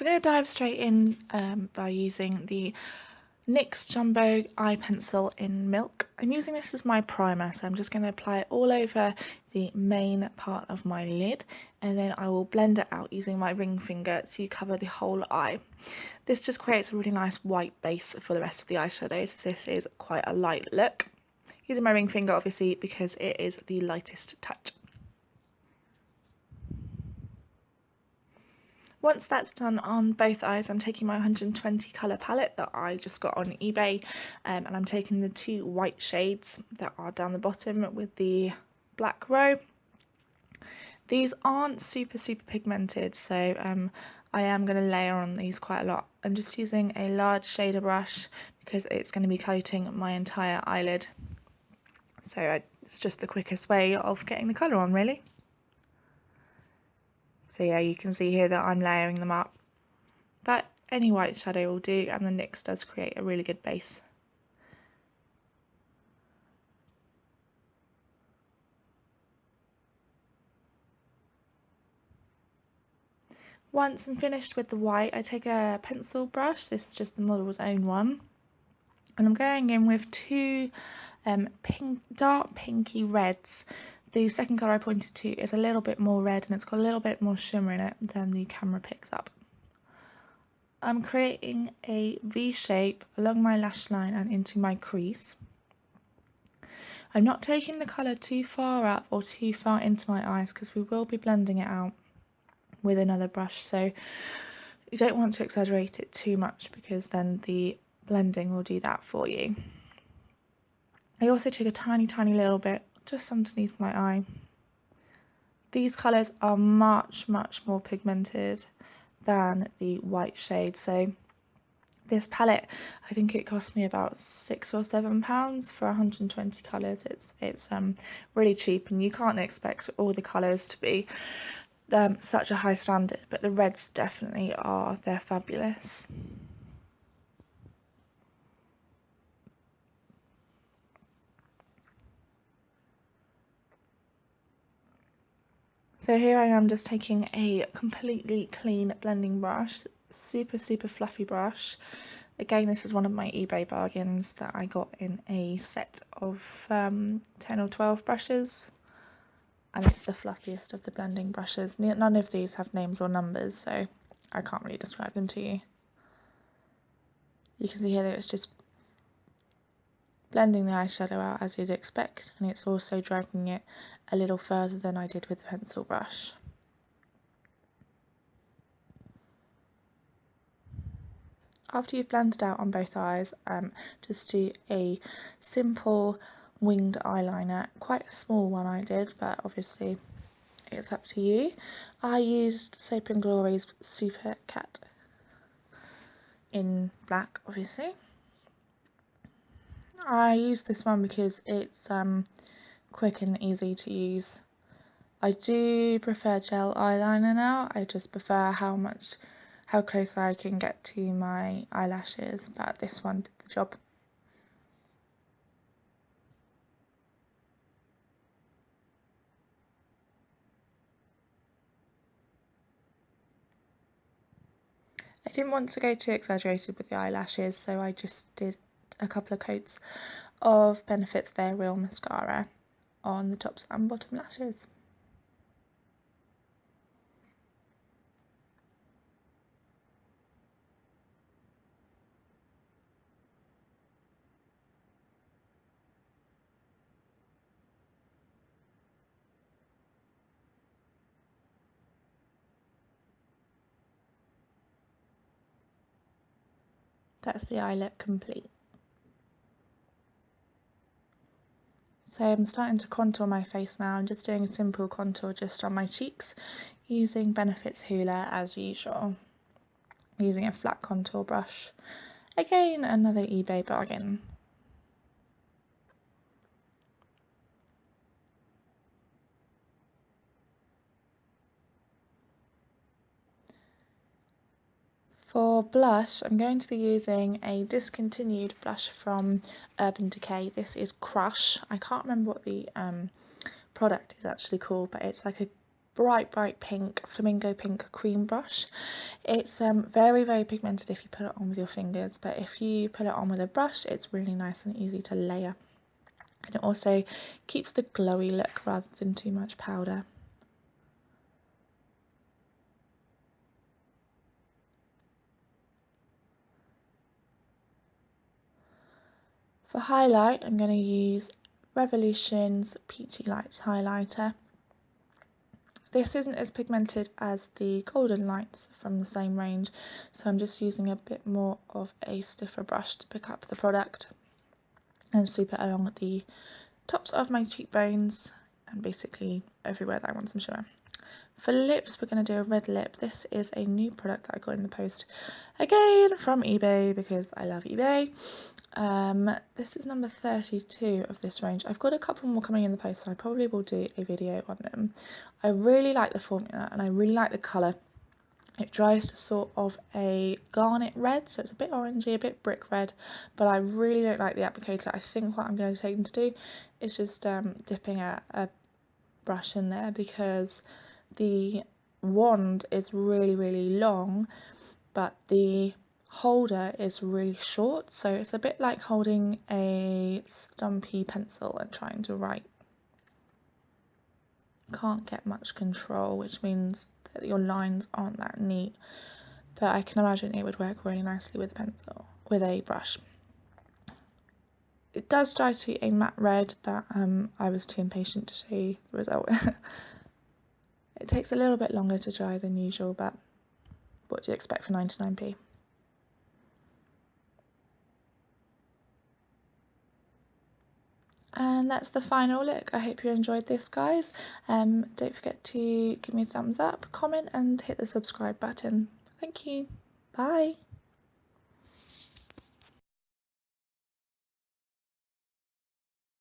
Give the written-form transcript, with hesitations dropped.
So I'm going to dive straight in by using the NYX Jumbo Eye Pencil in Milk. I'm using this as my primer, so I'm just going to apply it all over the main part of my lid, and then I will blend it out using my ring finger to cover the whole eye. This just creates a really nice white base for the rest of the eyeshadows, as this is quite a light look. Using my ring finger obviously because it is the lightest touch. Once that's done on both eyes, I'm taking my 120 colour palette that I just got on eBay, and I'm taking the two white shades that are down the bottom with the black row. These aren't super pigmented, so I am going to layer on these quite a lot. I'm just using a large shader brush because it's going to be coating my entire eyelid, so it's just the quickest way of getting the colour on, really. So yeah, you can see here that I'm layering them up, but any white shadow will do, and the NYX does create a really good base. Once I'm finished with the white, I take a pencil brush, this is just the model's own one, and I'm going in with two dark pinky reds. The second colour I pointed to is a little bit more red and it's got a little bit more shimmer in it than the camera picks up. I'm creating a V shape along my lash line and into my crease. I'm not taking the colour too far up or too far into my eyes because we will be blending it out with another brush, so you don't want to exaggerate it too much because then the blending will do that for you. I also took a tiny little bit just underneath my eye. These colours are much more pigmented than the white shade, so this palette, I think it cost me about £6 or £7 for 120 colours. It's really cheap, and you can't expect all the colours to be such a high standard, but the reds definitely are. They're fabulous. So here I am just taking a completely clean blending brush, super fluffy brush. Again, this is one of my eBay bargains that I got in a set of 10 or 12 brushes, and it's the fluffiest of the blending brushes. None of these have names or numbers, so I can't really describe them to you. You can see here that it's just blending the eyeshadow out as you'd expect, and it's also dragging it a little further than I did with the pencil brush. After you've blended out on both eyes, just do a simple winged eyeliner, quite a small one I did, but obviously it's up to you. I used Soap & Glory's Super Cat in black, obviously. I use this one because it's quick and easy to use. I do prefer gel eyeliner now. I just prefer how close I can get to my eyelashes, but this one did the job. I didn't want to go too exaggerated with the eyelashes, so I just did a couple of coats of Benefit's They're Real mascara on the tops and bottom lashes. That's the eye look complete. So I'm starting to contour my face now. I'm just doing a simple contour just on my cheeks using Benefit's Hoola as usual. Using a flat contour brush. Again, another eBay bargain. For blush, I'm going to be using a discontinued blush from Urban Decay. This is Crush. I can't remember what the product is actually called, but it's like a bright pink, flamingo pink cream brush. It's very pigmented if you put it on with your fingers, but if you put it on with a brush, it's really nice and easy to layer. And it also keeps the glowy look rather than too much powder. For highlight, I'm going to use Revolution's Peachy Lights highlighter. This isn't as pigmented as the Golden Lights from the same range, so I'm just using a bit more of a stiffer brush to pick up the product and sweep it along the tops of my cheekbones and basically everywhere that I want some shimmer. For lips, we're going to do a red lip. This is a new product that I got in the post, again from eBay because I love eBay. This is number 32 of this range. I've got a couple more coming in the post, so I probably will do a video on them. I really like the formula and I really like the colour. It dries to sort of a garnet red, so it's a bit orangey, a bit brick red, but I really don't like the applicator. I think what I'm going to take them to do is just dipping a brush in there, because the wand is really long, but the holder is really short, so it's a bit like holding a stumpy pencil and trying to write. Can't get much control, which means that your lines aren't that neat, but I can imagine it would work really nicely with a pencil, with a brush. It does dry to a matte red, but I was too impatient to show you the result. It takes a little bit longer to dry than usual, but what do you expect for 99p? And that's the final look. I hope you enjoyed this, guys. Don't forget to give me a thumbs up, comment and hit the subscribe button. Thank you. Bye.